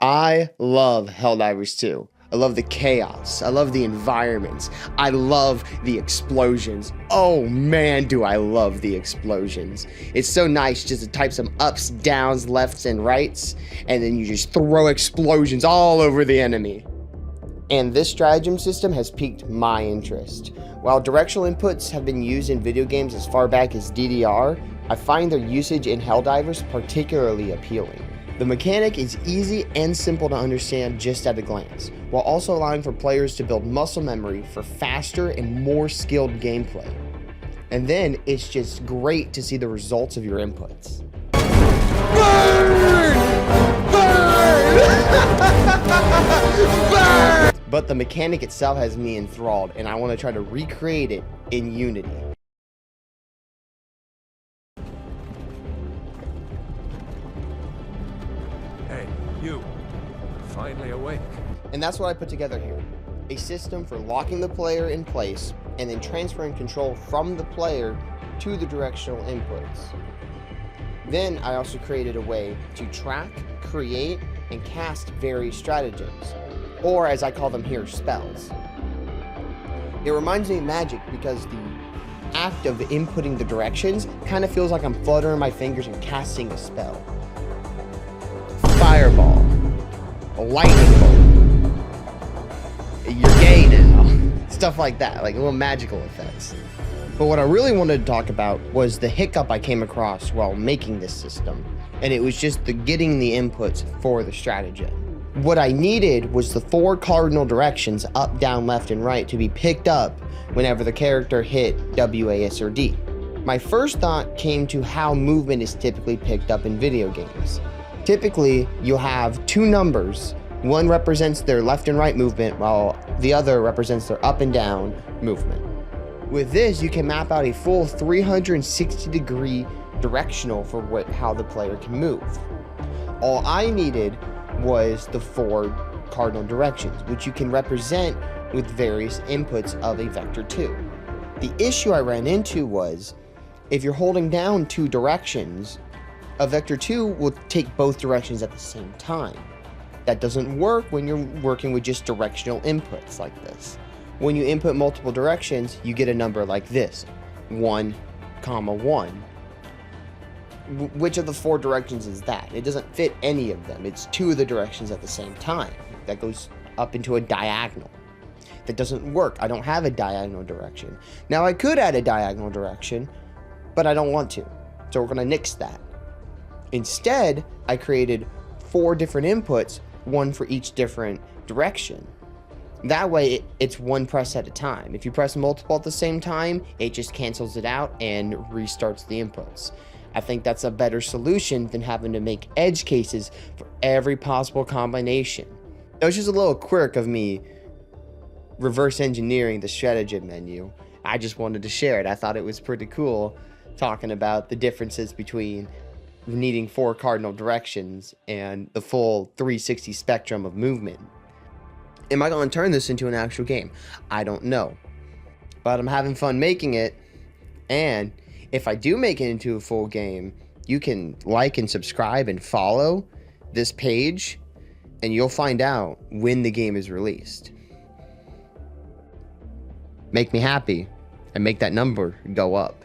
I love Helldivers 2. I love the chaos. I love the environments. I love the explosions. Oh man, do I love the explosions. It's so nice just to type some ups, downs, lefts, and rights, and then you just throw explosions all over the enemy. And this stratagem system has piqued my interest. While directional inputs have been used in video games as far back as DDR, I find their usage in Helldivers particularly appealing. The mechanic is easy and simple to understand just at a glance, while also allowing for players to build muscle memory for faster and more skilled gameplay. And then it's just great to see the results of your inputs. Burn! Burn! Burn! But the mechanic itself has me enthralled, and I want to try to recreate it in Unity. Hey, you. Finally awake. And that's what I put together here. A system for locking the player in place and then transferring control from the player to the directional inputs. Then I also created a way to track, create, and cast various stratagems, or as I call them here, spells. It reminds me of magic because the act of inputting the directions kind of feels like I'm fluttering my fingers and casting a spell. Fireball. A lightning bolt. You're gay now. Stuff like that, like little magical effects. But what I really wanted to talk about was the hiccup I came across while making this system, and it was just getting the inputs for the stratagem. What I needed was the 4 cardinal directions, up, down, left, and right, to be picked up whenever the character hit W, A, S, or D. My first thought came to how movement is typically picked up in video games. Typically, you'll have 2 numbers. One represents their left and right movement, while the other represents their up and down movement. With this, you can map out a full 360-degree directional for how the player can move. All I needed was the 4 cardinal directions, which you can represent with various inputs of a vector 2. The issue I ran into was, if you're holding down 2 directions, a vector 2 will take both directions at the same time. That doesn't work when you're working with just directional inputs like this. When you input multiple directions, you get a number like this, 1, 1. Which of the 4 directions is that? It doesn't fit any of them. It's 2 of the directions at the same time. That goes up into a diagonal. That doesn't work. I don't have a diagonal direction. Now I could add a diagonal direction, but I don't want to. So we're gonna nix that. Instead, I created 4 different inputs, 1 for each different direction. That way, it's 1 press at a time. If you press multiple at the same time, it just cancels it out and restarts the inputs. I think that's a better solution than having to make edge cases for every possible combination. That was just a little quirk of me reverse engineering the stratagem menu. I just wanted to share it. I thought it was pretty cool talking about the differences between needing 4 cardinal directions and the full 360 spectrum of movement. Am I going to turn this into an actual game? I don't know. But I'm having fun making it. And if I do make it into a full game, you can like and subscribe and follow this page, and you'll find out when the game is released. Make me happy and make that number go up.